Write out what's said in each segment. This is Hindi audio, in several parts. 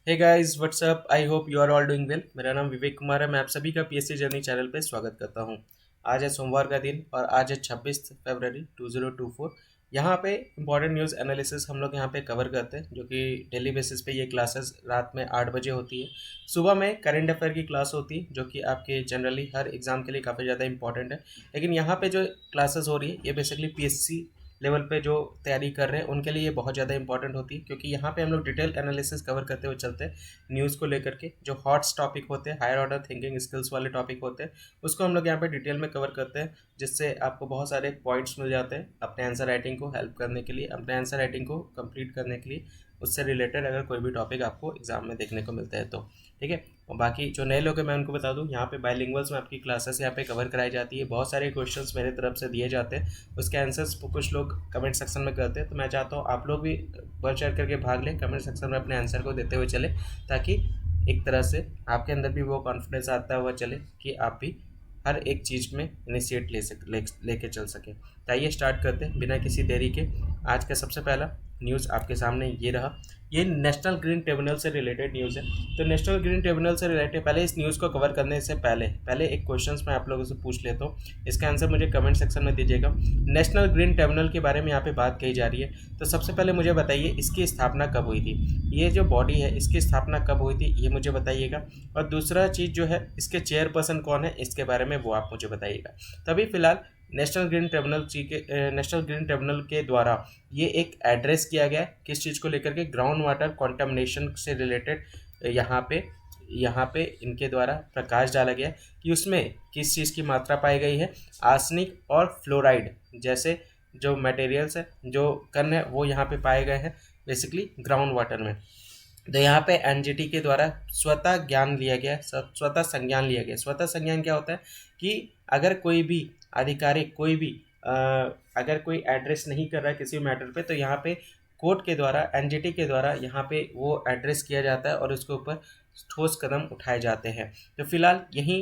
Hey guys what's up, I hope you are all doing well. मेरा नाम विवेक कुमार है। मैं आप सभी का पीएससी जर्नी चैनल पे स्वागत करता हूं। आज है सोमवार का दिन और आज है 26 फरवरी 2024। यहाँ पे इंपॉर्टेंट न्यूज़ एनालिसिस हम लोग यहाँ पे कवर करते हैं, जो कि डेली बेसिस पे ये क्लासेस रात में 8 बजे होती है। सुबह में करंट अफेयर की क्लास होती है, जो कि आपके जनरली हर एग्ज़ाम के लिए काफ़ी ज़्यादा इंपॉर्टेंट है। लेकिन यहाँ पे जो क्लासेस हो रही है ये बेसिकली पीएससी लेवल पे जो तैयारी कर रहे हैं उनके लिए ये बहुत ज़्यादा इंपॉर्टेंट होती है, क्योंकि यहाँ पे हम लोग डिटेल एनालिसिस कवर करते हुए चलते हैं न्यूज़ को लेकर के। जो हॉट्स टॉपिक होते हैं, हायर ऑर्डर थिंकिंग स्किल्स वाले टॉपिक होते हैं, उसको हम लोग यहाँ पे डिटेल में कवर करते हैं, जिससे आपको बहुत सारे पॉइंट्स मिल जाते हैं अपने आंसर राइटिंग को हेल्प करने के लिए, अपने आंसर राइटिंग को कंप्लीट करने के लिए। उससे रिलेटेड अगर कोई भी टॉपिक आपको एग्जाम में देखने को मिलता है तो ठीक है। और बाकी जो नए लोग हैं मैं उनको बता दूं, यहाँ पे बाइलिंगुअल्स में आपकी क्लासेस यहाँ पे कवर कराई जाती है। बहुत सारे क्वेश्चंस मेरे तरफ से दिए जाते हैं, उसके आंसर्स कुछ लोग कमेंट सेक्शन में करते हैं, तो मैं चाहता हूँ आप लोग भी बढ़ चढ़ करके भाग लें, कमेंट सेक्शन में अपने आंसर को देते हुए चले, ताकि एक तरह से आपके अंदर भी वो कॉन्फिडेंस आता हुआ चले कि आप भी हर एक चीज़ में इनिशिएट लेके चल सके। तो आइए स्टार्ट करते हैं बिना किसी देरी के। आज का सबसे पहला न्यूज़ आपके सामने ये रहा। ये नेशनल ग्रीन ट्रिब्यूनल से रिलेटेड न्यूज़ है। तो नेशनल ग्रीन ट्रिब्यूनल से रिलेटेड पहले इस न्यूज़ को कवर करने से पहले एक क्वेश्चंस मैं आप लोगों से पूछ लेता हूँ। इसका आंसर मुझे कमेंट सेक्शन में दीजिएगा। नेशनल ग्रीन ट्रिब्यूनल के बारे में यहाँ पे बात कही जा रही है, तो सबसे पहले मुझे बताइए इसकी स्थापना कब हुई थी। ये जो बॉडी है इसकी स्थापना कब हुई थी ये मुझे बताइएगा। और दूसरा चीज़ जो है, इसके चेयरपर्सन कौन है इसके बारे में वो आप मुझे बताइएगा। तभी फिलहाल नेशनल ग्रीन ट्रिब्यूनल के द्वारा ये एक एड्रेस किया गया है, किस चीज़ को लेकर के, ग्राउंड वाटर कॉन्टामिनेशन से रिलेटेड। यहाँ पे इनके द्वारा प्रकाश डाला गया कि उसमें किस चीज़ की मात्रा पाई गई है। आर्सेनिक और फ्लोराइड जैसे जो मटेरियल्स है, जो कण है, वो यहाँ पे पाए गए हैं बेसिकली ग्राउंड वाटर में। तो यहाँ पे एनजीटी के द्वारा स्वतः ज्ञान लिया गया, स्वतः संज्ञान लिया गया। स्वतः संज्ञान क्या होता है कि अगर कोई भी आधिकारिक कोई भी अगर कोई एड्रेस नहीं कर रहा है किसी मैटर पे, तो यहाँ पे कोर्ट के द्वारा, एनजीटी के द्वारा यहाँ पे वो एड्रेस किया जाता है और उसके ऊपर ठोस कदम उठाए जाते हैं। तो फिलहाल यही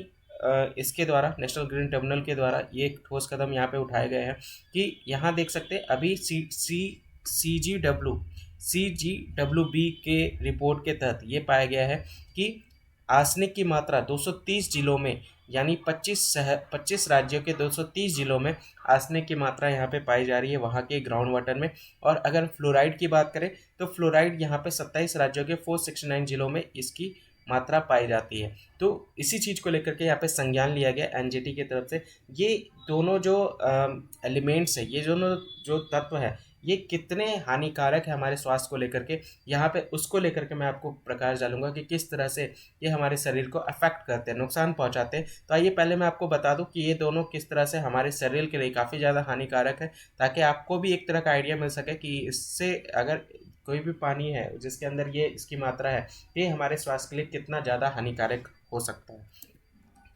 इसके द्वारा, नेशनल ग्रीन ट्रिब्यूनल के द्वारा ये एक ठोस कदम यहाँ पे उठाए गए हैं कि यहाँ देख सकते हैं अभी सी जी डब्ल्यू बी के रिपोर्ट के तहत ये पाया गया है कि आर्सेनिक की मात्रा 230 जिलों में, यानी 25 राज्यों के 230 जिलों में आर्सेनिक की मात्रा यहाँ पे पाई जा रही है वहाँ के ग्राउंड वाटर में। और अगर फ्लोराइड की बात करें तो फ्लोराइड यहाँ पे 27 राज्यों के 469 जिलों में इसकी मात्रा पाई जाती है। तो इसी चीज़ को लेकर के यहाँ पे संज्ञान लिया गया एनजीटी की तरफ से। ये दोनों जो एलिमेंट्स है, ये दोनों जो तत्व है, ये कितने हानिकारक है हमारे स्वास्थ्य को लेकर के, यहाँ पे उसको लेकर के मैं आपको प्रकाश डालूंगा कि किस तरह से ये हमारे शरीर को अफेक्ट करते हैं, नुकसान पहुंचाते हैं। तो आइए पहले मैं आपको बता दूं कि ये दोनों किस तरह से हमारे शरीर के लिए काफ़ी ज़्यादा हानिकारक है, ताकि आपको भी एक तरह का आइडिया मिल सके कि इससे अगर कोई भी पानी है जिसके अंदर ये इसकी मात्रा है, ये हमारे स्वास्थ्य के लिए कितना ज़्यादा हानिकारक हो सकता है।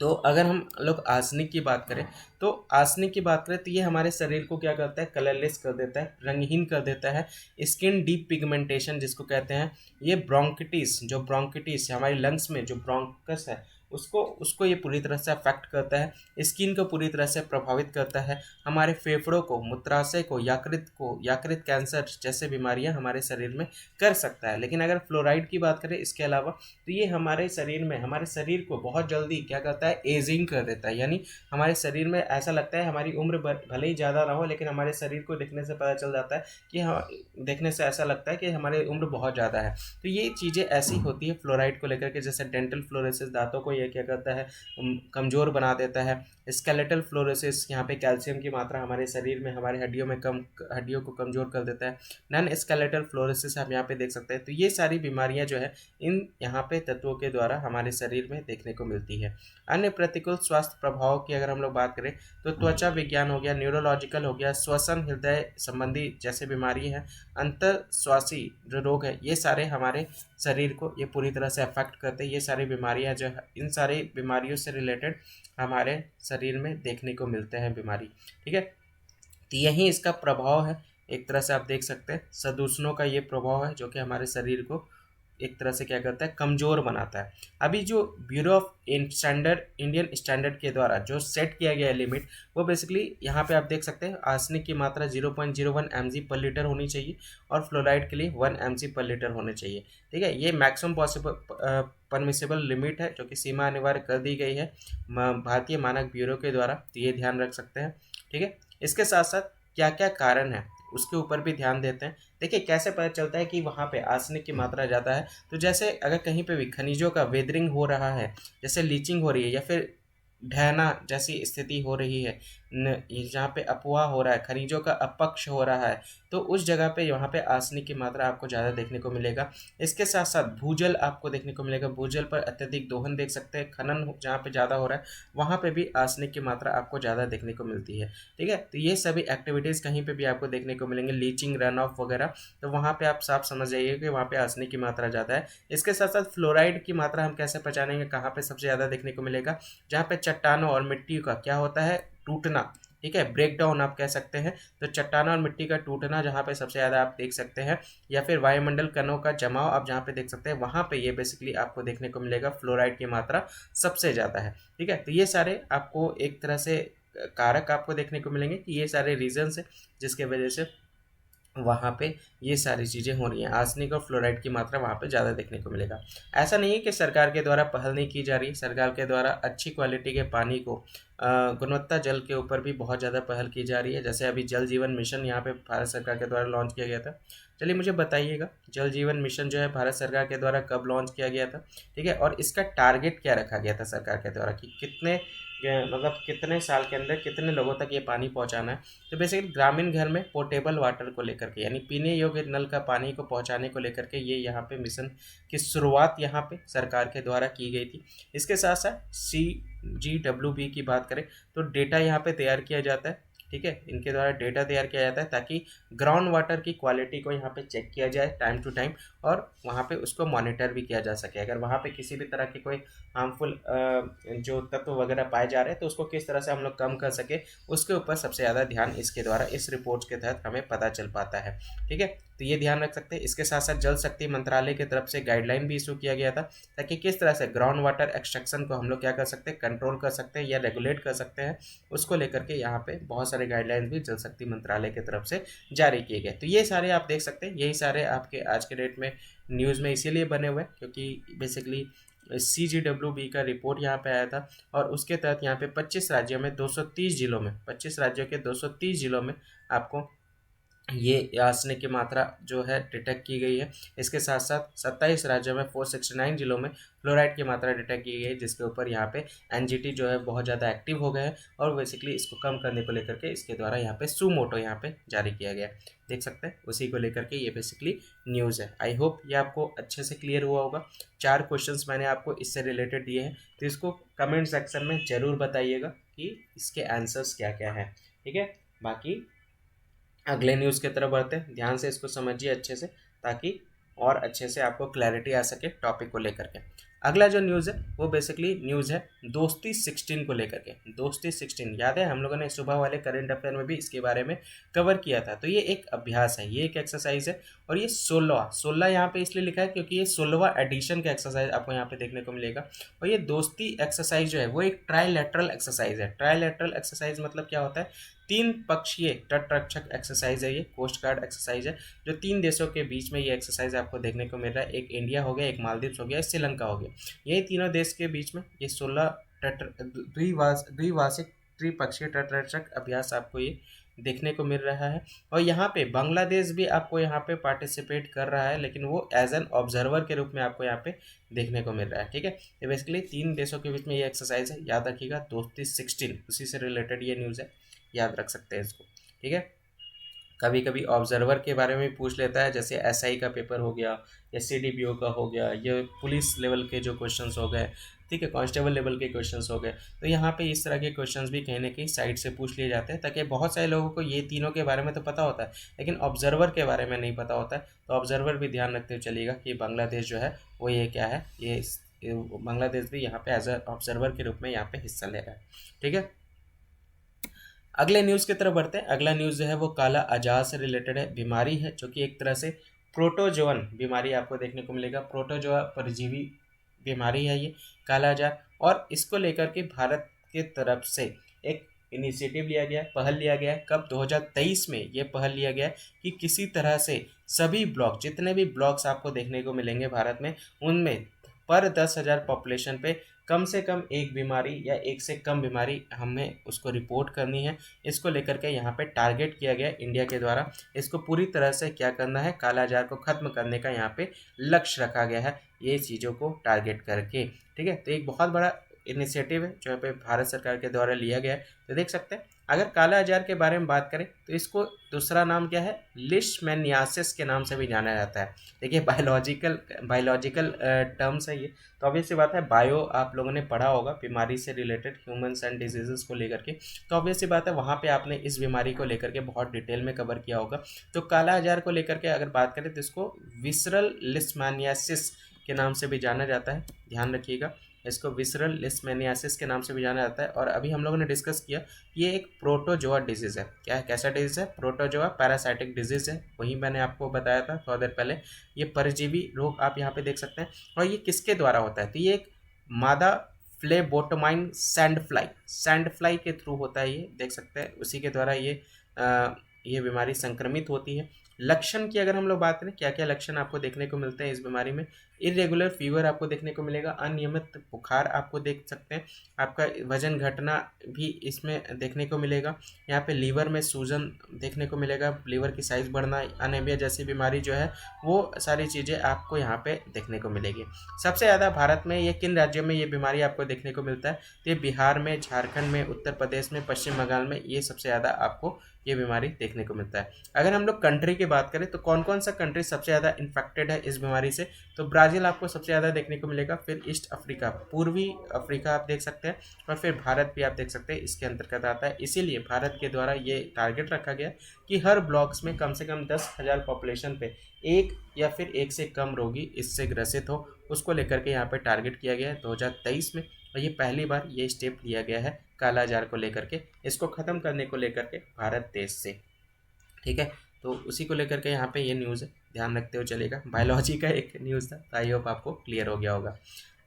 तो अगर हम लोग आर्सेनिक की बात करें, तो आर्सेनिक की बात करें तो ये हमारे शरीर को क्या करता है, कलरलेस कर देता है, रंगहीन कर देता है। स्किन डीप पिगमेंटेशन जिसको कहते हैं, ये ब्रोंकिटिस हमारी लंग्स में जो ब्रोंकस है उसको उसको ये पूरी तरह से अफेक्ट करता है। स्किन को पूरी तरह से प्रभावित करता है। हमारे फेफड़ों को, मूत्राशय को, यकृत कैंसर जैसे बीमारियां हमारे शरीर में कर सकता है। लेकिन अगर फ्लोराइड की बात करें इसके अलावा, तो ये हमारे शरीर को बहुत जल्दी क्या करता है, एजिंग कर देता है। यानी हमारे शरीर में ऐसा लगता है, हमारी उम्र भले ही ज़्यादा ना हो, लेकिन हमारे शरीर को देखने से पता चल जाता है कि हाँ, देखने से ऐसा लगता है कि हमारी उम्र बहुत ज़्यादा है। तो ये चीज़ें ऐसी होती है फ्लोराइड को लेकर के। जैसे डेंटल फ्लोरोसिस, दांतों को ये क्या करता है, कमज़ोर बना देता है। स्केलेटल फ्लोरोसिस, यहाँ पे कैल्शियम की मात्रा हमारे शरीर में, हमारे हड्डियों को कमज़ोर कर देता है। नॉन स्केलेटल फ्लोरोसिस आप यहाँ पे देख सकते हैं। तो ये सारी बीमारियाँ जो है इन यहाँ पे तत्वों के द्वारा हमारे शरीर में देखने को मिलती है। अन्य प्रतिकूल स्वास्थ्य प्रभाव की अगर हम लोग बात करें, तो त्वचा विज्ञान हो गया, न्यूरोलॉजिकल हो गया, श्वसन हृदय संबंधी जैसे बीमारी है, अंतर श्वासी जो रोग है, ये सारे हमारे शरीर को ये पूरी तरह से अफेक्ट करते हैं। ये सारी बीमारियां जो है, इन सारी बीमारियों से रिलेटेड हमारे शरीर में देखने को मिलते हैं बीमारी, ठीक है। तो यही इसका प्रभाव है। एक तरह से आप देख सकते हैं, प्रदूषणों का ये प्रभाव है जो कि हमारे शरीर को एक तरह से क्या करता है, कमज़ोर बनाता है। अभी जो ब्यूरो ऑफ इंडियन स्टैंडर्ड के द्वारा जो सेट किया गया है लिमिट, वो बेसिकली यहाँ पे आप देख सकते हैं आर्सेनिक की मात्रा 0.01 mg/लीटर होनी चाहिए और फ्लोराइड के लिए 1 mg/लीटर होने चाहिए। ठीक है, ये मैक्सिमम पॉसिबल परमिसेबल लिमिट है जो कि सीमा अनिवार्य कर दी गई है भारतीय मानक ब्यूरो के द्वारा, तो ये ध्यान रख सकते हैं। ठीक है, इसके साथ साथ क्या क्या कारण है उसके ऊपर भी ध्यान देते हैं। देखिए कैसे पता चलता है कि वहाँ पे आर्सेनिक की मात्रा ज़्यादा है, तो जैसे अगर कहीं पे भी खनिजों का वेदरिंग हो रहा है, जैसे लीचिंग हो रही है या फिर ढहना जैसी स्थिति हो रही है, जहाँ पे अपवाह हो रहा है, खनिजों का अपक्ष हो रहा है, तो उस जगह पे यहाँ पे आर्सेनिक की मात्रा आपको ज़्यादा देखने को मिलेगा। इसके साथ साथ भूजल आपको देखने को मिलेगा, भूजल पर अत्यधिक दोहन देख सकते हैं, खनन जहाँ पे ज़्यादा हो रहा है वहाँ पे भी आर्सेनिक की मात्रा आपको ज़्यादा देखने को मिलती है। ठीक है, तो ये सभी एक्टिविटीज़ कहीं पे भी आपको देखने को मिलेंगे, लीचिंग, रन ऑफ वगैरह, तो वहाँ पे आप साफ समझ जाइए कि वहाँ पे आर्सेनिक की मात्रा ज़्यादा है। इसके साथ साथ फ्लोराइड की मात्रा हम कैसे पहचानेंगे, कहाँ पे सबसे ज़्यादा देखने को मिलेगा, जहाँ पे चट्टानों और मिट्टी का क्या होता है, टूटना। ठीक है, ब्रेक डाउन आप कह सकते हैं, तो चट्टानों और मिट्टी का टूटना जहाँ पे सबसे ज़्यादा आप देख सकते हैं, या फिर वायुमंडल कणों का जमाव आप जहाँ पे देख सकते हैं, वहाँ पे ये बेसिकली आपको देखने को मिलेगा फ्लोराइड की मात्रा सबसे ज़्यादा है। ठीक है, तो ये सारे आपको एक तरह से कारक आपको देखने को मिलेंगे कि ये सारे रीजंस है जिसके वजह से वहाँ पे ये सारी चीज़ें हो रही हैं, आर्सेनिक और फ्लोराइड की मात्रा वहाँ पे ज़्यादा देखने को मिलेगा। ऐसा नहीं है कि सरकार के द्वारा पहल नहीं की जा रही, सरकार के द्वारा अच्छी क्वालिटी के पानी को गुणवत्ता जल के ऊपर भी बहुत ज़्यादा पहल की जा रही है। जैसे अभी जल जीवन मिशन यहाँ पे भारत सरकार के द्वारा लॉन्च किया गया था। चलिए मुझे बताइएगा, जल जीवन मिशन जो है भारत सरकार के द्वारा कब लॉन्च किया गया था? ठीक है, और इसका टारगेट क्या रखा गया था सरकार के द्वारा कि कितने मतलब कितने साल के अंदर कितने लोगों तक ये पानी पहुँचाना है? तो बेसिकली ग्रामीण घर में पोर्टेबल वाटर को लेकर के, यानी पीने योग्य नल का पानी को पहुंचाने को लेकर के ये यहाँ पे मिशन की शुरुआत यहाँ पे सरकार के द्वारा की गई थी। इसके साथ साथ CGWB की बात करें तो डेटा यहाँ पे तैयार किया जाता है। ठीक है, इनके द्वारा डेटा तैयार किया जाता है ताकि ग्राउंड वाटर की क्वालिटी को यहाँ पे चेक किया जाए टाइम टू टाइम, और वहाँ पे उसको मॉनिटर भी किया जा सके। अगर वहाँ पे किसी भी तरह के कोई हार्मफुल जो तत्व वगैरह पाए जा रहे हैं तो उसको किस तरह से हम लोग कम कर सके, उसके ऊपर सबसे ज़्यादा ध्यान इसके द्वारा इस रिपोर्ट के तहत हमें पता चल पाता है। ठीक है, तो ये ध्यान रख सकते हैं। इसके साथ साथ जल शक्ति मंत्रालय की तरफ से गाइडलाइन भी इशू किया गया था ताकि किस तरह से ग्राउंड वाटर एक्सट्रैक्शन को हम लोग क्या कर सकते हैं, कंट्रोल कर सकते हैं या रेगुलेट कर सकते हैं, उसको लेकर के यहाँ पे बहुत सारे गाइडलाइंस भी जल शक्ति मंत्रालय की तरफ से जारी किए गए। तो ये सारे आप देख सकते हैं, यही सारे आपके आज के डेट में न्यूज़ में इसीलिए बने हुए क्योंकि बेसिकली CGWB का रिपोर्ट यहाँ पे आया था और उसके तहत यहाँ पे 25 राज्यों में 230 जिलों में 25 राज्यों के 230 जिलों में आपको ये आर्सेनिक की मात्रा जो है डिटेक्ट की गई है। इसके साथ साथ 27 राज्यों में 469 जिलों में फ्लोराइड की मात्रा डिटेक्ट की गई है, जिसके ऊपर यहाँ पे NGT जो है बहुत ज़्यादा एक्टिव हो गए हैं और बेसिकली इसको कम करने को लेकर के इसके द्वारा यहाँ पे सुमोटो यहाँ पे जारी किया गया है। देख सकते हैं, उसी को लेकर के ये बेसिकली न्यूज़ है। आई होप ये आपको अच्छे से क्लियर हुआ होगा। 4 क्वेश्चंस मैंने आपको इससे रिलेटेड दिए हैं, तो इसको कमेंट सेक्शन में ज़रूर बताइएगा कि इसके आंसर्स क्या क्या हैं। ठीक है, बाकी अगले न्यूज़ की तरफ बढ़ते हैं। ध्यान से इसको समझिए अच्छे से ताकि और अच्छे से आपको क्लैरिटी आ सके टॉपिक को लेकर के। अगला जो न्यूज़ है वो बेसिकली न्यूज़ है दोस्ती 16 को लेकर के। दोस्ती 16 याद है, हम लोगों ने सुबह वाले करंट अफेयर में भी इसके बारे में कवर किया था। तो ये एक अभ्यास है, ये एक एक्सरसाइज है और ये 16 यहाँ पे इसलिए लिखा है क्योंकि ये 16वां एडिशन का एक्सरसाइज आपको यहाँ पे देखने को मिलेगा। और ये दोस्ती एक्सरसाइज जो है वो एक ट्राईलैटरल एक्सरसाइज है। ट्राईलैटरल एक्सरसाइज मतलब क्या होता है, 3 पक्षीय तटरक्षक एक्सरसाइज है, ये कोस्ट गार्ड एक्सरसाइज है जो 3 देशों के बीच में ये एक्सरसाइज आपको देखने को मिल रहा है। एक इंडिया हो गया, एक मालदीव्स हो गया, एक श्रीलंका हो गया। यही तीनों देश के बीच में ये 16 द्विवार्षिक त्रिपक्षीय तटरक्षक अभ्यास आपको ये देखने को मिल रहा है। और यहाँ पे बांग्लादेश भी आपको यहाँ पे पार्टिसिपेट कर रहा है, लेकिन वो एज एन ऑब्जर्वर के रूप में आपको यहाँ पे देखने को मिल रहा है। ठीक है, तो बेसिकली 3 देशों के बीच में ये एक्सरसाइज है, याद रखिएगा दोस्ती 16 उसी से रिलेटेड ये न्यूज़ है, याद रख सकते हैं इसको। ठीक है, कभी कभी ऑब्जर्वर के बारे में पूछ लेता है, जैसे SI का पेपर हो गया या CDPO का हो गया, ये पुलिस लेवल के जो क्वेश्चंस हो गए, ठीक है, कांस्टेबल लेवल के क्वेश्चंस हो गए, तो यहाँ पे इस तरह के क्वेश्चंस भी कहीं ना कहीं साइड से पूछ लिए जाते हैं ताकि बहुत सारे लोगों को ये तीनों के बारे में तो पता होता है लेकिन ऑब्जर्वर के बारे में नहीं पता होता है। तो ऑब्जर्वर भी ध्यान रखते हुए चलिएगा कि बांग्लादेश जो है वो ये क्या है, ये बांग्लादेश भी यहाँ पे एज अ ऑब्जर्वर के रूप में यहाँ पे हिस्सा ले रहा है। ठीक है, अगले न्यूज़ की तरफ बढ़ते हैं। अगला न्यूज़ जो है वो काला आजार से रिलेटेड है, बीमारी है जो कि एक तरह से प्रोटोजोअन बीमारी आपको देखने को मिलेगा। प्रोटोजोआ परजीवी बीमारी है ये, काला आजार। और इसको लेकर के भारत के तरफ से एक इनिशिएटिव लिया गया, पहल लिया गया। कब? 2023 में ये पहल लिया गया कि किसी तरह से सभी ब्लॉक, जितने भी ब्लॉक्स आपको देखने को मिलेंगे भारत में, उनमें पर 10,000 पॉपुलेशन पे कम से कम एक बीमारी या एक से कम बीमारी हमें उसको रिपोर्ट करनी है। इसको लेकर के यहाँ पे टारगेट किया गया इंडिया के द्वारा। इसको पूरी तरह से क्या करना है, काला आजार को खत्म करने का यहाँ पे लक्ष्य रखा गया है, ये चीज़ों को टारगेट करके। ठीक है, तो एक बहुत बड़ा इनिशिएटिव है जो यहाँ पे भारत सरकार के द्वारा लिया गया है। तो देख सकते हैं, अगर काला आजार के बारे में बात करें तो इसको दूसरा नाम क्या है, लिशमैनियासिस के नाम से भी जाना जाता है। देखिए बायोलॉजिकल टर्म्स है ये, तो ऑब्वियस सी बात है, बायो आप लोगों ने पढ़ा होगा बीमारी से रिलेटेड, ह्यूमन्स एंड डिजीजेस को लेकर के, तो ऑब्वियस सी बात है वहाँ पे आपने इस बीमारी को लेकर के बहुत डिटेल में कवर किया होगा। तो काला आजार को लेकर के अगर बात करें तो इसको विसरल लिशमैनियासिस के नाम से भी जाना जाता है, ध्यान रखिएगा। इसको विसरल लिशमैनियासिस के नाम से भी जाना जाता है। और अभी हम लोगों ने डिस्कस किया, ये एक प्रोटोजोआ डिजीज़ है। क्या है, कैसा डिजीज़ है? प्रोटोजोआ पैरासाइटिक डिजीज़ है, वही मैंने आपको बताया था थोड़ा देर पहले। ये परजीवी रोग आप यहाँ पे देख सकते हैं। और ये किसके द्वारा होता है? तो ये एक मादा फ्लेबोटोमाइन सैंड फ्लाई के थ्रू होता है, ये देख सकते हैं, उसी के द्वारा ये बीमारी संक्रमित होती है। लक्षण की अगर हम लोग बात करें, क्या क्या लक्षण आपको देखने को मिलते हैं इस बीमारी में? इरेगुलर फीवर आपको देखने को मिलेगा, अनियमित बुखार आपको देख सकते हैं, आपका वजन घटना भी इसमें देखने को मिलेगा। यहाँ पे लीवर में सूजन देखने को मिलेगा, लीवर की साइज बढ़ना, अनेमिया जैसी बीमारी जो है, वो सारी चीज़ें आपको यहाँ पे देखने को मिलेगी। सबसे ज़्यादा भारत में ये किन राज्यों में ये बीमारी आपको देखने को मिलता है? तो ये बिहार में, झारखंड में, उत्तर प्रदेश में, पश्चिम बंगाल में, ये सबसे ज़्यादा आपको ये बीमारी देखने को मिलता है। अगर हम लोग कंट्री की बात करें तो कौन कौन सा कंट्री सबसे ज़्यादा इन्फेक्टेड है इस बीमारी से? तो ब्राज़ील आपको सबसे ज़्यादा देखने को मिलेगा, फिर ईस्ट अफ्रीका, पूर्वी अफ्रीका आप देख सकते हैं, और फिर भारत भी आप देख सकते हैं इसके अंतर्गत आता है। इसीलिए भारत के द्वारा ये टारगेट रखा गया कि हर ब्लॉक्स में कम से कम 10,000 पॉपुलेशन पे एक या फिर एक से कम रोगी इससे ग्रसित हो, उसको लेकर के यहाँ पे टारगेट किया गया है 2023 में। और ये पहली बार ये स्टेप लिया गया है काला आजार को लेकर के, इसको ख़त्म करने को लेकर के भारत देश से। ठीक है, तो उसी को लेकर के यहाँ पे ये न्यूज़ है, ध्यान रखते हुए चलेगा। बायोलॉजी का एक न्यूज़ था, आई होप आपको क्लियर हो गया होगा।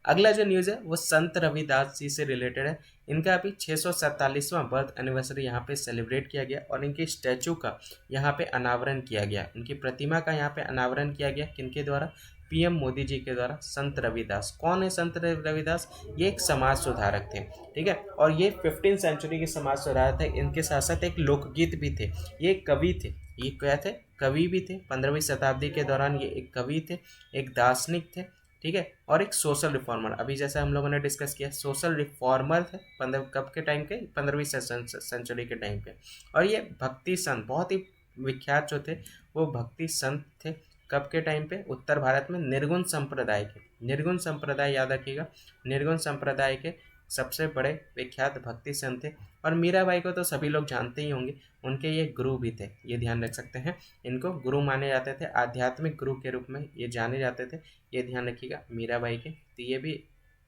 अगला जो न्यूज़ है वो संत रविदास जी से रिलेटेड है। इनका अभी 647वां बर्थ एनिवर्सरी यहाँ पे सेलिब्रेट किया गया, और इनके स्टैचू का यहाँ पे अनावरण किया गया, उनकी प्रतिमा का यहाँ पे अनावरण किया गया। किनके द्वारा? पीएम मोदी जी के द्वारा। संत रविदास कौन है? संत रविदास ये एक समाज सुधारक थे, ठीक है, और ये 15वीं सेंचुरी के समाज सुधारक थे। इनके साथ साथ एक लोकगीत भी थे, ये कवि थे। ये क्या थे? कवि भी थे। 15वीं शताब्दी के दौरान ये एक कवि थे, एक दार्शनिक थे, ठीक है, और एक सोशल रिफॉर्मर। अभी जैसा हम लोगों ने डिस्कस किया, सोशल रिफॉर्मर थे कब के टाइम के? 15वीं सेंचुरी के टाइम पे। और ये भक्ति संत, बहुत ही विख्यात जो थे वो भक्ति संत थे। कब के टाइम पे? उत्तर भारत में निर्गुण संप्रदाय के, निर्गुण संप्रदाय याद रखिएगा, निर्गुण संप्रदाय के सबसे बड़े विख्यात भक्ति संत थे। और मीराबाई को तो सभी लोग जानते ही होंगे, उनके ये गुरु भी थे, ये ध्यान रख सकते हैं, इनको गुरु माने जाते थे, आध्यात्मिक गुरु के रूप में ये जाने जाते थे, ये ध्यान रखिएगा मीराबाई के। तो ये भी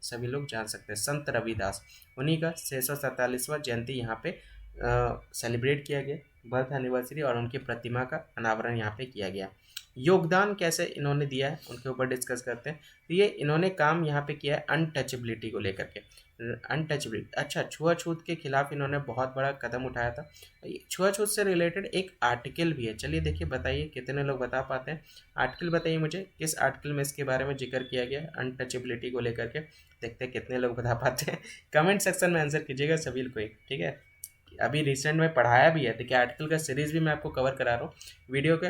सभी लोग जान सकते हैं, संत रविदास, उन्हीं का 647वां जयंती यहाँ पे सेलिब्रेट किया गया, बर्थ एनिवर्सरी, और उनकी प्रतिमा का अनावरण यहाँ पे किया गया। योगदान कैसे इन्होंने दिया है उनके ऊपर डिस्कस करते हैं। तो ये इन्होंने काम यहाँ पे किया है अनटचेबिलिटी को लेकर के, अनटचेबिलिटी, अच्छा, छुआछूत के खिलाफ इन्होंने बहुत बड़ा कदम उठाया था। छुआछूत से रिलेटेड एक आर्टिकल भी है, चलिए देखिए, बताइए कितने लोग बता पाते हैं। आर्टिकल बताइए मुझे, किस आर्टिकल में इसके बारे में जिक्र किया गया है अनटचेबिलिटी को लेकर के, देखते हैं कितने लोग बता पाते हैं। कमेंट सेक्शन में आंसर कीजिएगा सभी को, ठीक है। अभी रिसेंट में पढ़ाया भी है, देखिए आर्टिकल का सीरीज भी मैं आपको कवर करा रहा हूँ वीडियो के,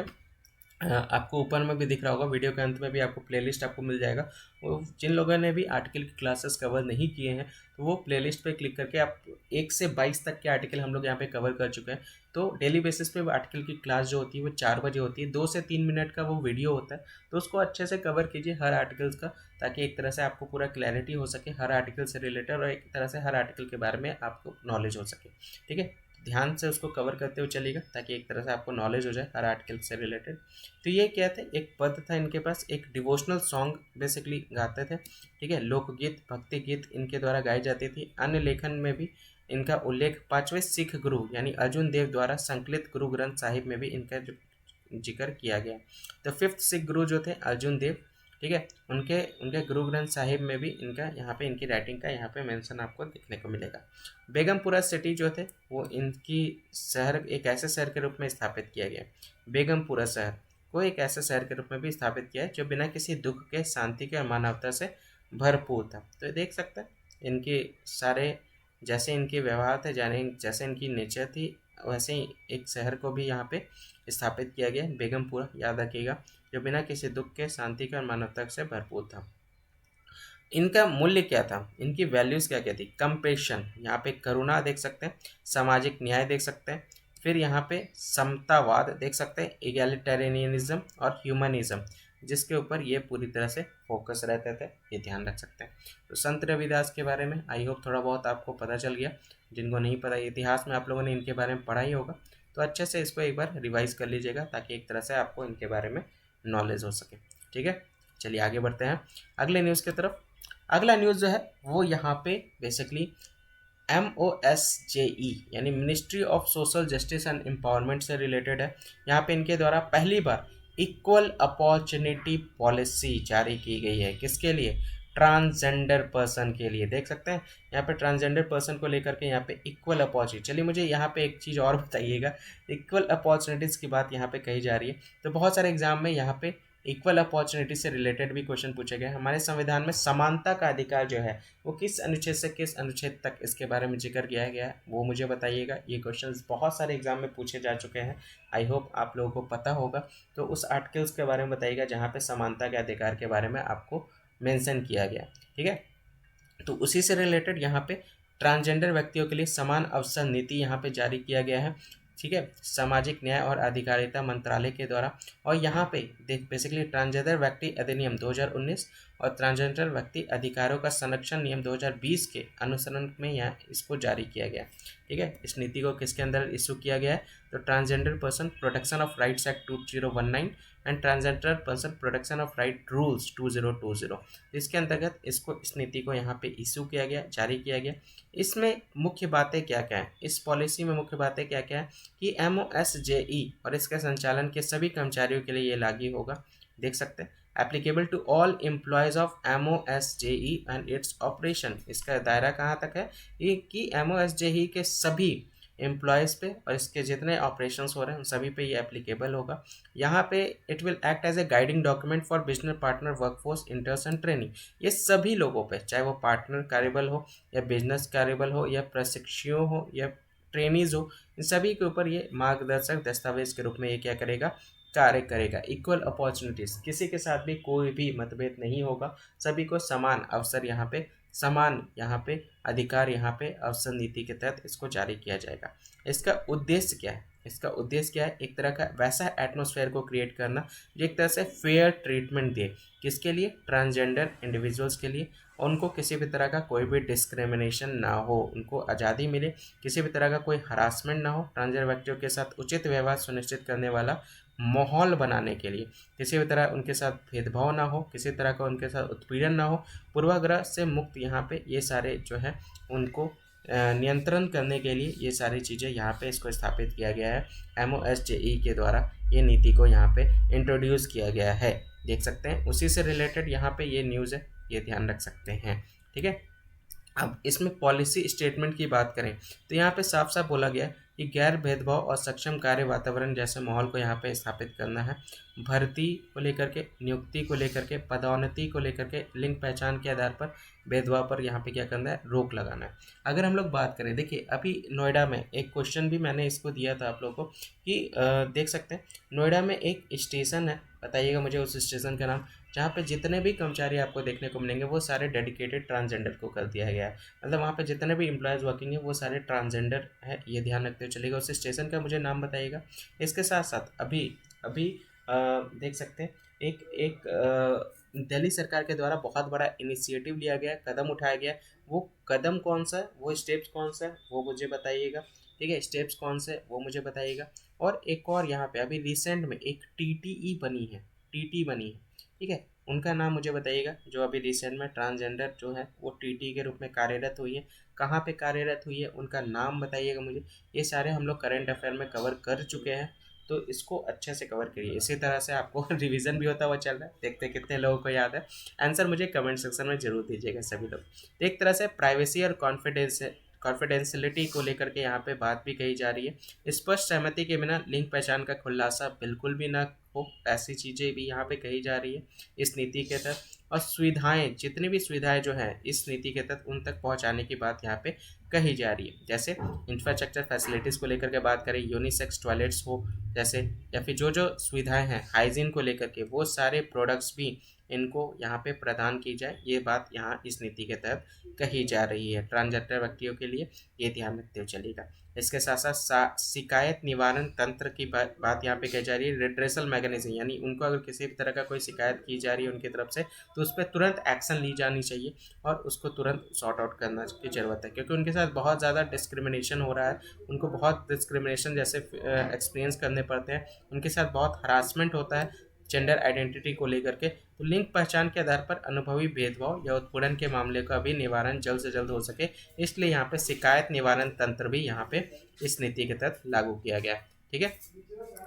आपको ऊपर में भी दिख रहा होगा, वीडियो के अंत में भी आपको प्लेलिस्ट आपको मिल जाएगा। वो जिन लोगों ने भी आर्टिकल की क्लासेस कवर नहीं किए हैं तो वो प्लेलिस्ट पे क्लिक करके आप 1 से 22 तक के आर्टिकल हम लोग यहाँ पे कवर कर चुके हैं। तो डेली बेसिस पे आर्टिकल की क्लास जो होती है वो 4 बजे होती है, 2 से 3 मिनट का वो वीडियो होता है, तो उसको अच्छे से कवर कीजिए हर आर्टिकल्स का, ताकि एक तरह से आपको पूरा क्लैरिटी हो सके हर आर्टिकल से रिलेटेड, और एक तरह से हर आर्टिकल के बारे में आपको नॉलेज हो सके, ठीक है। ध्यान से उसको कवर करते हुए चलिएगा ताकि एक तरह से आपको नॉलेज हो जाए हर आर्टिकल से रिलेटेड। तो ये क्या थे, एक पद था इनके पास, एक डिवोशनल सॉन्ग बेसिकली गाते थे, ठीक है, लोकगीत, भक्ति गीत इनके द्वारा गाई जाती थी। अन्य लेखन में भी इनका उल्लेख 5वें सिख गुरु यानी अर्जुन देव द्वारा संकलित गुरु ग्रंथ साहिब में भी इनका जो जिक्र किया गया। तो फिफ्थ सिख गुरु जो थे अर्जुन देव, ठीक है, उनके उनके गुरु ग्रंथ साहिब में भी इनका यहाँ पे इनकी राइटिंग का यहाँ पे मेंशन आपको देखने को मिलेगा। बेगमपुरा सिटी जो थे वो इनकी शहर, एक ऐसे शहर के रूप में स्थापित किया गया। बेगमपुरा शहर को एक ऐसे शहर के रूप में भी स्थापित किया है जो बिना किसी दुख के, शांति के और मानवता से भरपूर था। तो देख सकते हैं इनके सारे, जैसे इनके व्यवहार थे, जाने जैसे इनकी नेचर थी, वैसे ही एक शहर को भी यहाँ पे स्थापित किया गया, बेगमपुरा, याद रखिएगा, जो बिना किसी दुख के, शांति के और मानवता से भरपूर था। इनका मूल्य क्या था, इनकी वैल्यूज़ क्या क्या थी? कंपेशन, यहाँ पे करुणा देख सकते हैं, सामाजिक न्याय देख सकते हैं, फिर यहाँ पे समतावाद देख सकते हैं, इगैलिटेरियनिज्म और ह्यूमनिज्म, जिसके ऊपर ये पूरी तरह से फोकस रहते थे, ये ध्यान रख सकते हैं। तो संत रविदास के बारे में आई होप थोड़ा बहुत आपको पता चल गया। जिनको नहीं पता, इतिहास में आप लोगों ने इनके बारे में पढ़ा ही होगा, तो अच्छे से इसको एक बार रिवाइज कर लीजिएगा ताकि एक तरह से आपको इनके बारे में नॉलेज हो सके। ठीक है, चलिए आगे बढ़ते हैं अगले न्यूज़ की तरफ। अगला न्यूज़ जो है वो यहाँ पे बेसिकली MOSJE यानी ministry of social justice and empowerment से रिलेटेड है। यहाँ पे इनके द्वारा पहली बार इक्वल अपॉर्चुनिटी पॉलिसी जारी की गई है। किसके लिए? ट्रांसजेंडर पर्सन के लिए। देख सकते हैं यहाँ पे ट्रांसजेंडर पर्सन को लेकर के यहाँ पे इक्वल अपॉर्चुनिटी। चलिए मुझे यहाँ पे एक चीज़ और बताइएगा, इक्वल अपॉर्चुनिटीज़ की बात यहाँ पे कही जा रही है, तो बहुत सारे एग्जाम में यहाँ पे इक्वल अपॉर्चुनिटी से रिलेटेड भी क्वेश्चन पूछे गए। हमारे संविधान में समानता का अधिकार जो है वो किस अनुच्छेद से किस अनुच्छेद तक, इसके बारे में जिक्र किया गया है, वो मुझे बताइएगा। ये क्वेश्चंस बहुत सारे एग्जाम में पूछे जा चुके हैं, आई होप आप लोगों को पता होगा। तो उस आर्टिकल्स के बारे में बताइएगा जहाँ पे समानता के अधिकार के बारे में आपको मेंशन किया गया। ठीक है, तो उसी से रिलेटेड यहाँ पे ट्रांसजेंडर व्यक्तियों के लिए समान अवसर नीति यहाँ पे जारी किया गया है। ठीक है, सामाजिक न्याय और अधिकारिता मंत्रालय के द्वारा। और यहाँ पे देख बेसिकली ट्रांसजेंडर व्यक्ति अधिनियम 2019 और ट्रांसजेंडर व्यक्ति अधिकारों का संरक्षण नियम 2020 के अनुसरण में यहाँ इसको जारी किया गया। ठीक है, इस नीति को किसके अंदर इशू किया गया है? तो transgender person protection of rights act 2019 and transgender person protection of right rules 2020, इसके अंतर्गत इसको, इस नीति को यहाँ पे इशू किया गया, जारी किया गया। इसमें मुख्य बातें क्या क्या हैं, इस पॉलिसी में मुख्य बातें क्या क्या हैं कि MOSJE और इसके संचालन के सभी कर्मचारियों के लिए ये लागू होगा। देख सकते हैं applicable to all employees of MOSJE and its operation. इसका दायरा कहाँ तक है? ये कि MOSJE के सभी एम्प्लॉयज़ पे और इसके जितने ऑपरेशंस हो रहे हैं उन सभी पे ये एप्लीकेबल होगा। यहाँ पे it will act as a guiding document for business partner, workforce, interns and training. ये सभी लोगों पे, चाहे वो पार्टनर कार्यबल हो या बिजनेस कार्यबल हो या प्रशिक्षुओं हो या ट्रेनीज हो, इन सभी के ऊपर ये मार्गदर्शक दस्तावेज के रूप में ये क्या करेगा? कार्य करेगा। इक्वल अपॉर्चुनिटीज़, किसी के साथ भी कोई भी मतभेद नहीं होगा, सभी को समान अवसर, यहाँ पे समान यहाँ पे अधिकार, यहाँ पे अवसर नीति के तहत इसको जारी किया जाएगा। इसका उद्देश्य क्या है? इसका उद्देश्य क्या है? एक तरह का वैसा एटमॉस्फेयर को क्रिएट करना जो एक तरह से फेयर ट्रीटमेंट दे। किसके लिए? ट्रांसजेंडर इंडिविजुअल्स के लिए। उनको किसी भी तरह का कोई भी डिस्क्रिमिनेशन ना हो, उनको आज़ादी मिले, किसी भी तरह का कोई हरासमेंट ना हो, ट्रांसजेंडर व्यक्तियों के साथ उचित व्यवहार सुनिश्चित करने वाला माहौल बनाने के लिए, किसी भी तरह उनके साथ भेदभाव ना हो, किसी तरह का उनके साथ उत्पीड़न ना हो, पूर्वाग्रह से मुक्त यहाँ पे ये सारे जो है उनको नियंत्रण करने के लिए ये सारी चीज़ें यहाँ पे इसको स्थापित किया गया है। MOSJE के द्वारा ये नीति को यहाँ पे इंट्रोड्यूस किया गया है। देख सकते हैं उसी से रिलेटेड यहाँ पे ये न्यूज़ है, ये ध्यान रख सकते हैं। ठीक है, अब इसमें पॉलिसी स्टेटमेंट की बात करें तो यहाँ पे साफ साफ बोला गया कि गैर भेदभाव और सक्षम कार्य वातावरण जैसे माहौल को यहाँ पे स्थापित करना है। भर्ती को लेकर के, नियुक्ति को लेकर के, पदोन्नति को लेकर के, लिंग पहचान के आधार पर भेदभाव पर यहाँ पे क्या करना है? रोक लगाना है। अगर हम लोग बात करें, देखिए अभी नोएडा में एक क्वेश्चन भी मैंने इसको दिया था आप लोगों को कि देख सकते हैं नोएडा में एक स्टेशन है, बताइएगा मुझे उस स्टेशन का नाम, जहाँ पे जितने भी कर्मचारी आपको देखने को मिलेंगे वो सारे डेडिकेटेड ट्रांसजेंडर को कर दिया गया है। मतलब वहाँ पे जितने भी एम्प्लॉयज़ वर्किंग है वो सारे ट्रांसजेंडर है, ये ध्यान रखते हुए चलेगा। उस स्टेशन का मुझे नाम बताइएगा। इसके साथ साथ अभी अभी देख सकते हैं एक एक दिल्ली सरकार के द्वारा बहुत बड़ा इनिशिएटिव लिया गया, कदम उठाया गया। वो कदम कौन सा है, वो स्टेप्स कौन सा है, वो मुझे बताइएगा। ठीक है, स्टेप्स कौन से वो मुझे बताइएगा। और एक और यहाँ पे अभी रिसेंट में एक TTE बनी है, TT बनी है, ठीक है, उनका नाम मुझे बताइएगा। जो अभी रिसेंट में ट्रांसजेंडर जो है वो TT के रूप में कार्यरत हुई है, कहाँ पे कार्यरत हुई है, उनका नाम बताइएगा मुझे। ये सारे हम लोग करंट अफेयर में कवर कर चुके हैं, तो इसको अच्छे से कवर करिए। इसी तरह से आपको रिवीजन भी होता हुआ चल रहा है, देखते हैं कितने लोगों को याद है। आंसर मुझे कमेंट सेक्शन में जरूर दीजिएगा सभी लोग। तो एक तरह से प्राइवेसी और कॉन्फिडेंशियलिटी को लेकर के यहाँ पे बात भी कही जा रही है। स्पष्ट सहमति के बिना लिंग पहचान का खुलासा बिल्कुल भी ना हो, ऐसी चीज़ें भी यहाँ पे कही जा रही है इस नीति के तहत। और सुविधाएं, जितनी भी सुविधाएं जो हैं इस नीति के तहत उन तक पहुंचाने की बात यहाँ पे कही जा रही है। जैसे इंफ्रास्ट्रक्चर फैसिलिटीज़ को लेकर के बात करें, यूनिसेक्स टॉयलेट्स हो जैसे, या फिर जो जो सुविधाएं हैं हाइजीन को लेकर के, वो सारे प्रोडक्ट्स भी इनको यहाँ पे प्रदान की जाए, ये बात यहाँ इस नीति के तहत कही जा रही है। ट्रांसजेंडर व्यक्तियों के लिए ये ध्यान रखते हुए चलेगा। इसके साथ साथ शिकायत निवारण तंत्र की बात यहाँ पे कही जा रही है। रिड्रेसल मैकेनिज्म, यानी उनको अगर किसी भी तरह का कोई शिकायत की जा रही है उनकी तरफ से, तो उस पर तुरंत एक्शन ली जानी चाहिए और उसको तुरंत सॉर्ट आउट करना की ज़रूरत है, क्योंकि उनके साथ बहुत ज़्यादा डिस्क्रिमिनेशन हो रहा है। उनको बहुत डिस्क्रिमिनेशन जैसे एक्सपीरियंस करने पड़ते हैं, उनके साथ बहुत हरासमेंट होता है जेंडर आइडेंटिटी को लेकर के। तो लिंग पहचान के आधार पर अनुभवी भेदभाव या उत्पीड़न के मामले का भी निवारण जल्द से जल्द हो सके, इसलिए यहाँ पे शिकायत निवारण तंत्र भी यहाँ पे इस नीति के तहत लागू किया गया है। ठीक है,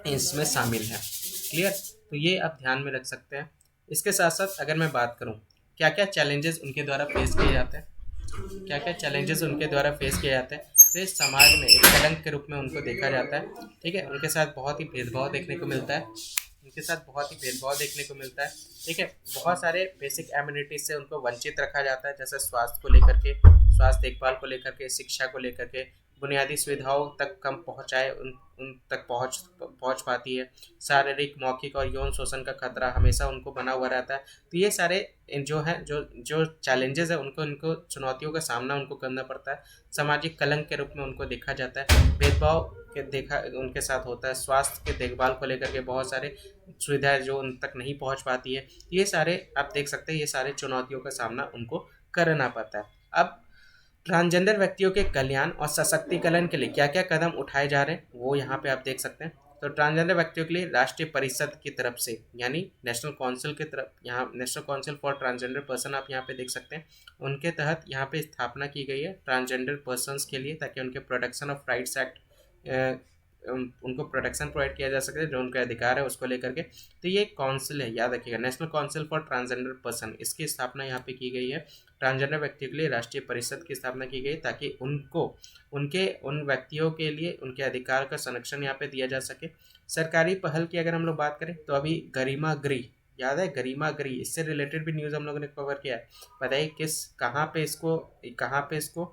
इसमें शामिल है। क्लियर, तो ये आप ध्यान में रख सकते हैं। इसके साथ साथ अगर मैं बात करूँ क्या क्या चैलेंजेस उनके द्वारा फेस किए जाते हैं, क्या क्या चैलेंजेस उनके द्वारा फेस किए जाते हैं, तो इस समाज में एक कलंक के रूप में उनको देखा जाता है। ठीक है, उनके साथ बहुत ही भेदभाव देखने को मिलता है, उनके साथ बहुत ही भेदभाव देखने को मिलता है। ठीक है, बहुत सारे बेसिक एम्यूनिटीज से उनको वंचित रखा जाता है, जैसे स्वास्थ्य को लेकर के, स्वास्थ्य देखभाल को लेकर के, शिक्षा को लेकर के, बुनियादी सुविधाओं तक कम पहुँचाए उन तक पहुँच पाती है। शारीरिक, मौखिक और यौन शोषण का खतरा हमेशा उनको बना हुआ रहता है। तो ये सारे जो है जो चैलेंजेस है उनको चुनौतियों का सामना उनको करना पड़ता है। सामाजिक कलंक के रूप में उनको देखा जाता है, भेदभाव के देखा उनके साथ होता है। स्वास्थ्य के देखभाल को लेकर के बहुत सारे सुविधाएं जो उन तक नहीं पहुंच पाती है, ये सारे आप देख सकते हैं, ये सारे चुनौतियों का सामना उनको करना पड़ता है। अब ट्रांसजेंडर व्यक्तियों के कल्याण और सशक्तिकरण के लिए क्या क्या कदम उठाए जा रहे हैं वो यहाँ पे आप देख सकते हैं। तो ट्रांसजेंडर व्यक्तियों के लिए राष्ट्रीय परिषद की तरफ से, यानी नेशनल काउंसिल की तरफ, यहाँ national council for transgender person आप यहाँ पे देख सकते हैं, उनके तहत यहाँ पे स्थापना की गई है ट्रांसजेंडर पर्सनस के लिए, ताकि उनके प्रोटेक्शन ऑफ राइट्स एक्ट उनको प्रोटेक्शन प्रोवाइड किया जा सके, जो उनका अधिकार है उसको लेकर के। तो ये काउंसिल है, याद रखिएगा, national council for transgender person, इसकी स्थापना यहाँ पे की गई है। ट्रांसजेंडर व्यक्तियों के लिए राष्ट्रीय परिषद की स्थापना की गई ताकि उनको उन व्यक्तियों के लिए उनके अधिकार का संरक्षण यहाँ पे दिया जा सके। सरकारी पहल की अगर हम लोग बात करें तो अभी गरिमा गृह, याद है गरिमा गृह, इससे रिलेटेड भी न्यूज़ हम लोगों ने कवर किया है। बताइए कहाँ पे इसको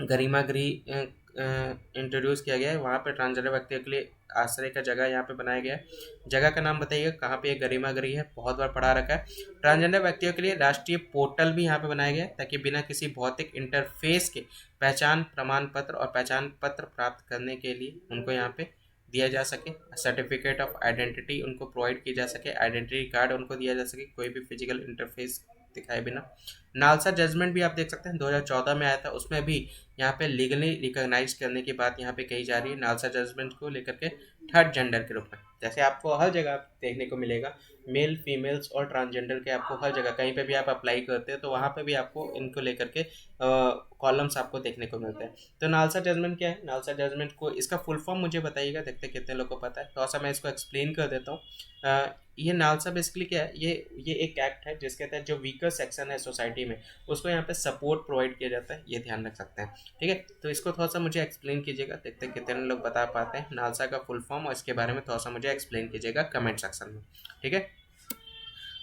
गरिमा गृह इंट्रोड्यूस किया गया है, वहाँ पे ट्रांसजेंडर व्यक्तियों के लिए आश्रय का जगह यहाँ पे बनाया गया है। जगह का नाम बताइए कहाँ पे ये गरिमा गृह है, बहुत बार पढ़ा रखा है। ट्रांसजेंडर व्यक्तियों के लिए राष्ट्रीय पोर्टल भी यहाँ पे बनाया गया है ताकि बिना किसी भौतिक इंटरफेस के पहचान प्रमाण पत्र और पहचान पत्र प्राप्त करने के लिए उनको यहाँ पे दिया जा सके। सर्टिफिकेट ऑफ आइडेंटिटी उनको प्रोवाइड की जा सके, आइडेंटिटी कार्ड उनको दिया जा सके कोई भी फिजिकल इंटरफेस दिखाए बिना। नालसा जजमेंट भी आप देख सकते हैं 2014 में आया था, उसमें भी यहाँ पे लीगली रिकॉग्नाइज करने की बात यहाँ पे कही जा रही है नालसा जजमेंट को लेकर के थर्ड जेंडर के रूप में। जैसे आपको हर जगह देखने को मिलेगा मेल फीमेल्स और ट्रांसजेंडर के, आपको हर जगह कहीं पे भी आप अप्लाई करते हैं तो वहाँ पे भी आपको इनको लेकर के कॉलम्स आपको देखने को मिलते हैं। तो नालसा जजमेंट क्या है, नालसा जजमेंट को इसका फुल फॉर्म मुझे बताइएगा, देखते कितने लोग को पता है। थोड़ा सा मैं इसको एक्सप्लेन कर देता हूँ। ये नालसा बेसिकली क्या है, ये एक एक्ट है जिसके तहत जो वीकर सेक्शन है सोसाइटी में उसको यहाँ पे सपोर्ट प्रोवाइड किया जाता है, ये ध्यान रख सकते हैं। ठीक है, तो इसको थोड़ा सा मुझे एक्सप्लेन कीजिएगा, देखते हैं कितने लोग बता पाते हैं नालसा का फुल फॉर्म, और इसके बारे में थोड़ा सा मुझे एक्सप्लेन कीजिएगा कमेंट सेक्शन में। ठीक है,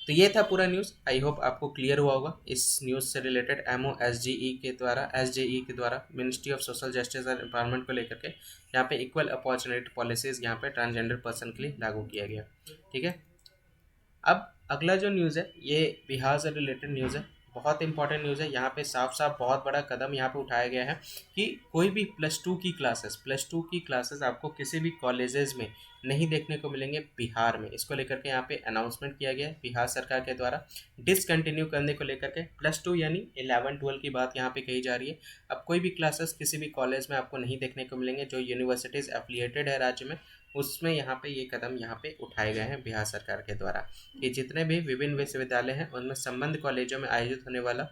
तो ये था पूरा न्यूज़, आई होप आपको क्लियर हुआ होगा। इस न्यूज़ से रिलेटेड एसजेई के द्वारा ministry of social justice and empowerment को लेकर के यहाँ पे इक्वल अपॉर्चुनिटी पॉलिसीज़ यहाँ पे ट्रांसजेंडर पर्सन के लिए लागू किया गया। ठीक है, अब अगला जो न्यूज़ है ये बिहार से रिलेटेड न्यूज़ है, बहुत इंपॉर्टेंट न्यूज़ है। यहाँ पे साफ साफ बहुत बड़ा कदम यहाँ पे उठाया गया है कि कोई भी प्लस टू की क्लासेस आपको किसी भी कॉलेजेस में नहीं देखने को मिलेंगे बिहार में। इसको लेकर के यहाँ पे अनाउंसमेंट किया गया है बिहार सरकार के द्वारा डिसकंटिन्यू करने को लेकर के। प्लस टू यानी 11-12 की बात यहाँ पे कही जा रही है। अब कोई भी क्लासेस किसी भी कॉलेज में आपको नहीं देखने को मिलेंगे जो यूनिवर्सिटीज़ एफिलिएटेड है राज्य में, उसमें यहाँ पे ये कदम यहाँ पे उठाए गए हैं बिहार सरकार के द्वारा कि जितने भी विभिन्न विश्वविद्यालय हैं उनमें संबद्ध कॉलेजों में आयोजित होने वाला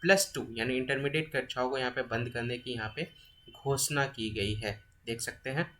प्लस टू यानी इंटरमीडिएट कक्षाओं को यहाँ पे बंद करने की यहाँ पे घोषणा की गई है, देख सकते हैं।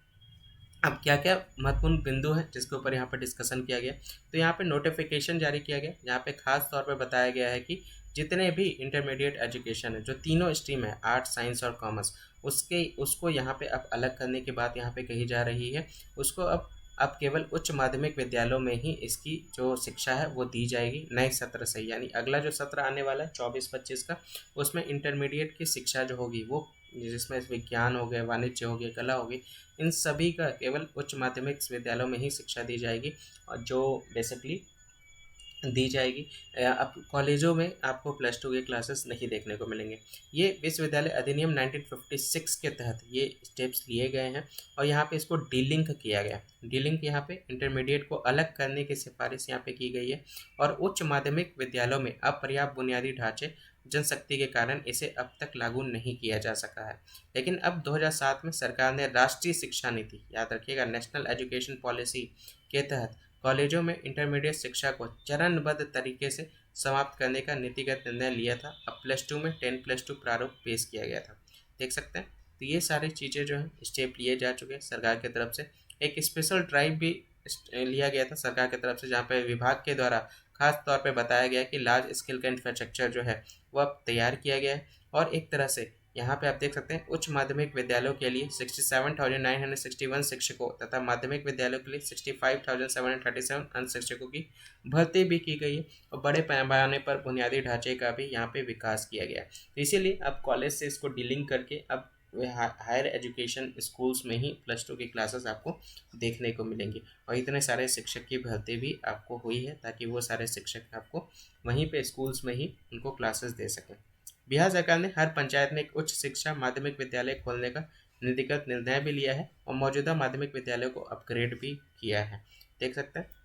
अब क्या क्या महत्वपूर्ण बिंदु हैं जिसके ऊपर यहाँ पर डिस्कशन किया गया, तो यहाँ पे नोटिफिकेशन जारी किया गया, यहाँ पे खास तौर पे बताया गया है कि जितने भी इंटरमीडिएट एजुकेशन है, जो तीनों स्ट्रीम है, आर्ट्स, साइंस और कॉमर्स, उसको यहाँ पे अब अलग करने की बात यहाँ पे कही जा रही है। उसको अब केवल उच्च माध्यमिक विद्यालयों में ही इसकी जो शिक्षा है वो दी जाएगी नए सत्र से, यानी अगला जो सत्र आने वाला है 24-25 का, उसमें इंटरमीडिएट की शिक्षा जो होगी वो, जिसमें विज्ञान हो गया, वाणिज्य हो गया, कला हो गई, इन सभी का केवल उच्च माध्यमिक विद्यालयों में ही शिक्षा दी जाएगी, और जो बेसिकली दी जाएगी। अब कॉलेजों में आपको प्लस टू के क्लासेस नहीं देखने को मिलेंगे। ये विश्वविद्यालय अधिनियम 1956 के तहत ये स्टेप्स लिए गए हैं, और यहाँ पे इसको डीलिंक किया गया। डीलिंक यहाँ पे इंटरमीडिएट को अलग करने की सिफारिश यहाँ पे की गई है, और उच्च माध्यमिक विद्यालयों में अपर्याप्त बुनियादी ढांचे, जनशक्ति के कारण इसे अब तक लागू नहीं किया जा सका है। लेकिन अब 2007 में सरकार ने राष्ट्रीय शिक्षा नीति, याद रखिएगा, नेशनल एजुकेशन पॉलिसी के तहत कॉलेजों में इंटरमीडिएट शिक्षा को चरणबद्ध तरीके से समाप्त करने का नीतिगत निर्णय लिया था। अब +2 में 10+2 प्रारूप पेश किया गया था, देख सकते हैं। तो ये सारी चीज़ें जो हैं स्टेप लिए जा चुके हैं सरकार की तरफ से। एक स्पेशल ड्राइव भी लिया गया था सरकार की तरफ से, जहाँ पे विभाग के द्वारा खास तौर पे बताया गया कि लार्ज स्केल का इंफ्रास्ट्रक्चर जो है वो अब तैयार किया गया है, और एक तरह से यहाँ पे आप देख सकते हैं उच्च माध्यमिक विद्यालयों के लिए 67,961 शिक्षकों तथा माध्यमिक विद्यालयों के लिए 65,737 अन्य शिक्षकों की भर्ती भी की गई है, और बड़े पैमाने पर बुनियादी ढांचे का भी यहाँ पे विकास किया गया है। तो इसीलिए अब कॉलेज से इसको डीलिंग करके अब हायर एजुकेशन स्कूल्स में ही +2 की क्लासेस आपको देखने को मिलेंगी, और इतने सारे शिक्षक की भर्ती भी आपको हुई है ताकि वो सारे शिक्षक आपको वहीं पे स्कूल्स में ही उनको क्लासेस दे सकें। बिहार सरकार ने हर पंचायत में एक उच्च शिक्षा माध्यमिक विद्यालय खोलने का नीतिगत निर्णय भी लिया है, और मौजूदा माध्यमिक विद्यालयों को अपग्रेड भी किया है, देख सकते हैं।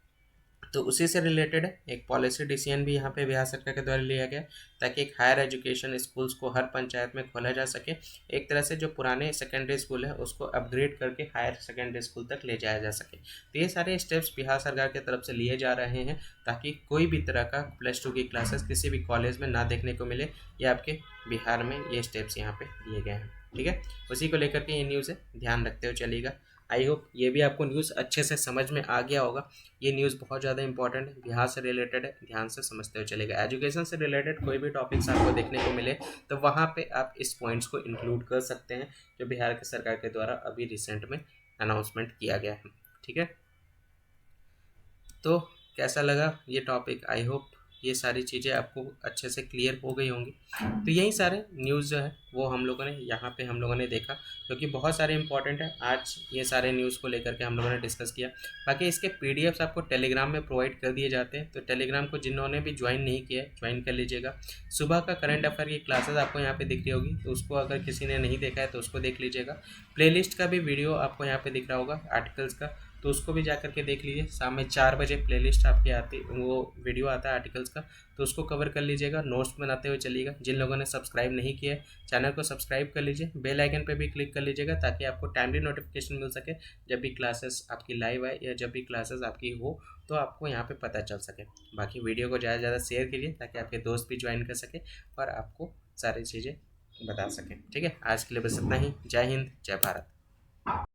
तो उसी से रिलेटेड है एक पॉलिसी डिसीजन भी यहाँ पे बिहार सरकार के द्वारा लिया गया, ताकि एक हायर एजुकेशन स्कूल्स को हर पंचायत में खोला जा सके। एक तरह से जो पुराने सेकेंडरी स्कूल है उसको अपग्रेड करके हायर सेकेंडरी स्कूल तक ले जाया जा सके। तो ये सारे स्टेप्स बिहार सरकार की तरफ से लिए जा रहे हैं, ताकि कोई भी तरह का +2 की क्लासेस किसी भी कॉलेज में ना देखने को मिले। ये आपके बिहार में ये स्टेप्स यहाँ पे लिए गए हैं, ठीक है। उसी को लेकर के ये न्यूज़ है, ध्यान रखते हुए चलिएगा। आई होप ये भी आपको न्यूज़ अच्छे से समझ में आ गया होगा। ये न्यूज़ बहुत ज़्यादा इंपॉर्टेंट है, बिहार से रिलेटेड है, ध्यान से समझते हुए चलेगा। एजुकेशन से रिलेटेड कोई भी टॉपिक्स आपको देखने को मिले तो वहाँ पे आप इस पॉइंट्स को इंक्लूड कर सकते हैं, जो बिहार की सरकार के द्वारा अभी रिसेंट में अनाउंसमेंट किया गया है, ठीक है। तो कैसा लगा ये टॉपिक? आई होप ये सारी चीज़ें आपको अच्छे से क्लियर हो गई होंगी। तो यही सारे न्यूज़ जो है वो हम लोगों ने यहाँ पे हम लोगों ने देखा, क्योंकि बहुत सारे इंपॉर्टेंट है। आज ये सारे न्यूज़ को लेकर के हम लोगों ने डिस्कस किया। बाकी इसके पीडीएफ्स आपको टेलीग्राम में प्रोवाइड कर दिए जाते हैं, तो टेलीग्राम को जिन्होंने भी ज्वाइन नहीं किया है ज्वाइन कर लीजिएगा। सुबह का करंट अफेयर की क्लासेस आपको यहाँ पे दिख रही होगी, तो उसको अगर किसी ने नहीं देखा है तो उसको देख लीजिएगा। प्लेलिस्ट का भी वीडियो आपको यहाँ पे दिख रहा होगा आर्टिकल्स का, तो उसको भी जा करके देख लीजिए। शाम में 4 बजे प्लेलिस्ट आपके आती, वो वीडियो आता है आर्टिकल्स का, तो उसको कवर कर लीजिएगा। नोट्स बनाते हुए चलिएगा। जिन लोगों ने सब्सक्राइब नहीं किया है चैनल को सब्सक्राइब कर लीजिए, बेल आइकन पे भी क्लिक कर लीजिएगा, ताकि आपको टाइमली नोटिफिकेशन मिल सके जब भी क्लासेस आपकी लाइव आए या जब भी क्लासेस आपकी हो, तो आपको यहाँ पे पता चल सके। बाकी वीडियो को ज़्यादा से ज़्यादा शेयर कीजिए ताकि आपके दोस्त भी ज्वाइन कर सके और आपको सारी चीज़ें बता सकें, ठीक है। आज के लिए बस इतना ही। जय हिंद, जय भारत।